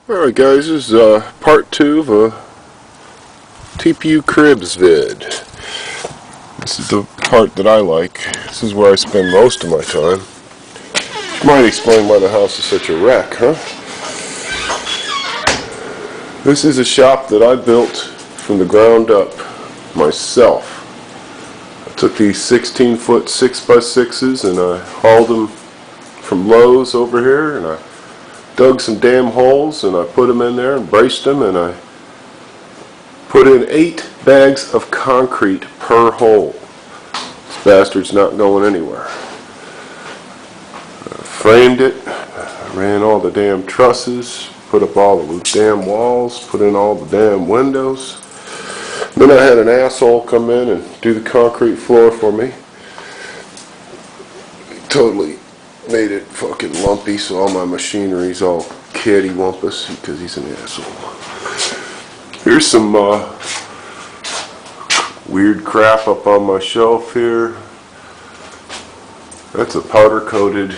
Alright guys, this is part 2 of a TPU Cribs vid. This is the part that I like. This is where I spend most of my time. You might explain why the house is such a wreck, huh? This is a shop that I built from the ground up myself. I took these 16-foot 6x6s and I hauled them from Lowe's over here, and I dug some damn holes and I put them in there and braced them, and I put in 8 bags of concrete per hole. This bastard's not going anywhere. I framed it, I ran all the damn trusses, put up all the damn walls, put in all the damn windows. Then I had an asshole come in and do the concrete floor for me. Totally made it fucking lumpy, so all my machinery's all cattywampus because he's an asshole. Here's some weird crap up on my shelf here. That's a powder coated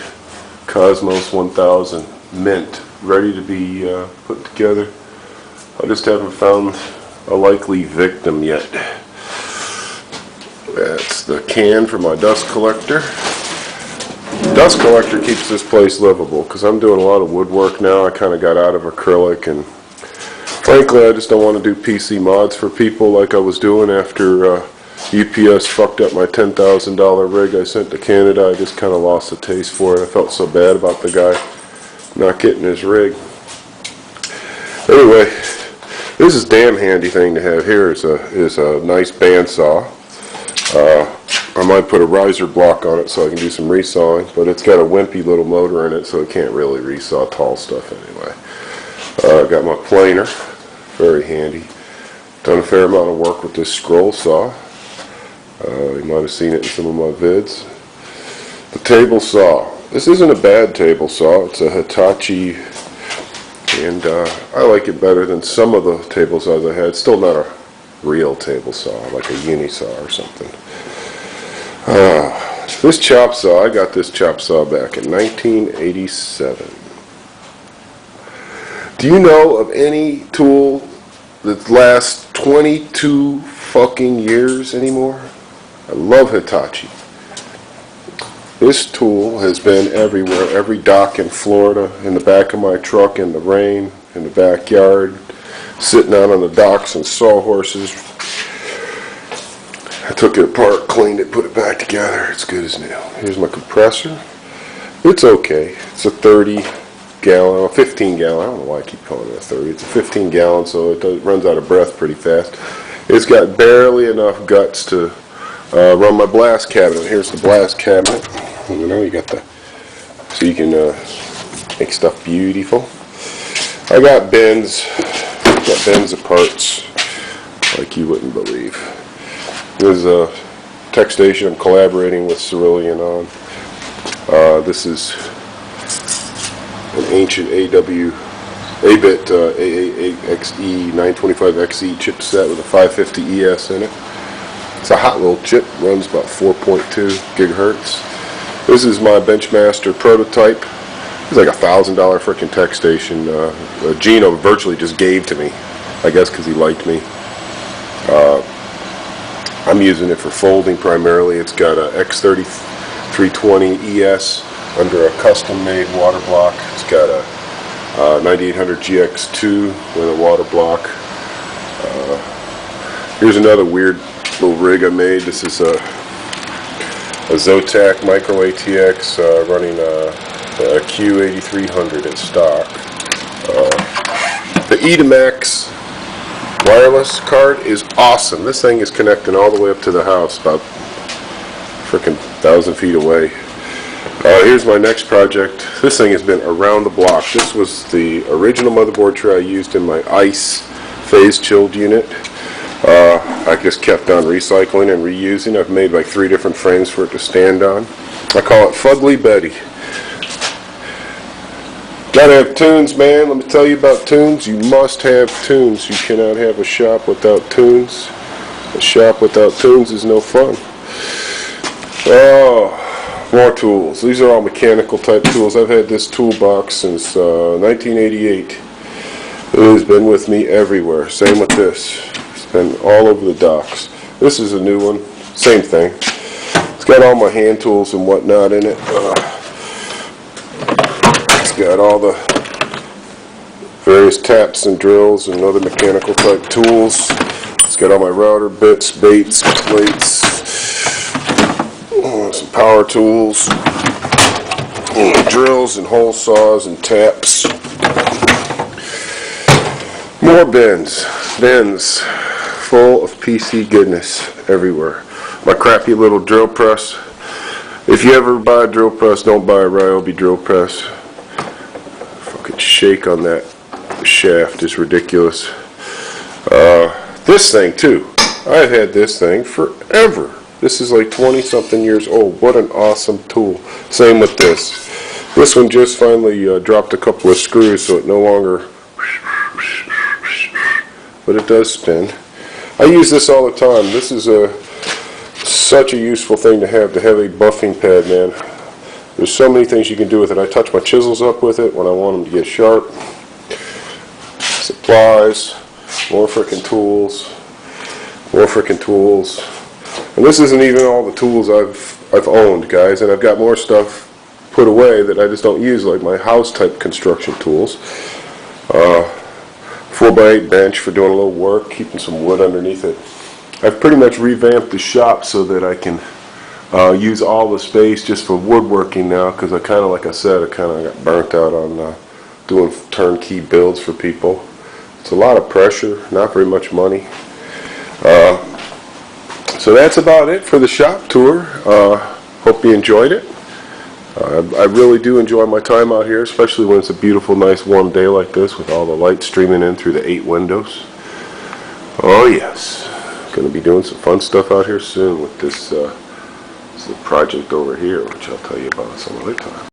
Cosmos 1000 mint, ready to be put together. I just haven't found a likely victim yet. That's the can for my dust collector. Dust collector keeps this place livable because I'm doing a lot of woodwork now. I kind of got out of acrylic, and frankly I just don't want to do PC mods for people like I was doing after UPS fucked up my $10,000 rig I sent to Canada. I just kind of lost the taste for it. I felt so bad about the guy not getting his rig. Anyway, this is a damn handy thing to have here. Is a nice bandsaw. I might put a riser block on it so I can do some resawing, but it's got a wimpy little motor in it, so it can't really resaw tall stuff anyway. Got my planer, very handy. Done a fair amount of work with this scroll saw. You might have seen it in some of my vids. The table saw. This isn't a bad table saw. It's a Hitachi, and I like it better than some of the table saws I had. Still not a real table saw, like a Unisaw or something. This chop saw, I got this chop saw back in 1987. Do you know of any tool that lasts 22 fucking years anymore? I love Hitachi. This tool has been everywhere, every dock in Florida, in the back of my truck, in the rain, in the backyard, sitting out on the docks and sawhorses. I took it apart, cleaned it, put it back together. It's good as new. Here's my compressor. It's okay. It's a 30 gallon, 15 gallon. I don't know why I keep calling it a 30. It's a 15 gallon, so it runs out of breath pretty fast. It's got barely enough guts to run my blast cabinet. Here's the blast cabinet. You know, you got the, so you can make stuff beautiful. I got bins of parts like you wouldn't believe. This is a tech station I'm collaborating with Cerulean on. This is an ancient ABIT AAXE 925XE chipset with a 550 ES in it. It's a hot little chip, runs about 4.2 gigahertz. This is my Benchmaster prototype. It's like $1,000 freaking tech station. Gino virtually just gave to me, I guess because he liked me. I'm using it for folding primarily. It's got a X3320 ES under a custom-made water block. It's got a 9800 GX2 with a water block. Here's another weird little rig I made. This is a Zotac Micro ATX running a Q8300 in stock. The Etamax wireless card is awesome. This thing is connecting all the way up to the house, about freaking 1,000 feet away. Here's my next project. This thing has been around the block. This was the original motherboard tray I used in my ICE phase chilled unit. I just kept on recycling and reusing. I've made like 3 different frames for it to stand on. I call it Fugly Betty. Gotta have tunes, man. Let me tell you about tunes. You must have tunes. You cannot have a shop without tunes. A shop without tunes is no fun. Oh, more tools. These are all mechanical type tools. I've had this toolbox since 1988. It has been with me everywhere. Same with this. It's been all over the docks. This is a new one. Same thing. It's got all my hand tools and whatnot in it. It's got all the various taps and drills and other mechanical type tools. It's got all my router bits, baits, plates, some power tools, drills and hole saws and taps. More bins full of PC goodness everywhere. My crappy little drill press. If you ever buy a drill press, don't buy a Ryobi drill press. Fucking shake on that shaft is ridiculous. This thing too. I've had this thing forever. This is like 20 something years old. What an awesome tool. Same with this. This one just finally dropped a couple of screws so it no longer, but it does spin. I use this all the time. This is such a useful thing to have a buffing pad, man. There's so many things you can do with it. I touch my chisels up with it when I want them to get sharp. Supplies, more frickin' tools, and this isn't even all the tools I've owned, guys, and I've got more stuff put away that I just don't use, like my house type construction tools. 4x8 bench for doing a little work, keeping some wood underneath it. I've pretty much revamped the shop so that I can use all the space just for woodworking now, because I kind of, like I said, I kind of got burnt out on doing turnkey builds for people. It's a lot of pressure, not very much money. So that's about it for the shop tour. Hope you enjoyed it. I really do enjoy my time out here, especially when it's a beautiful, nice, warm day like this with all the light streaming in through the 8 windows. Oh yes, going to be doing some fun stuff out here soon with this project over here, which I'll tell you about some other time.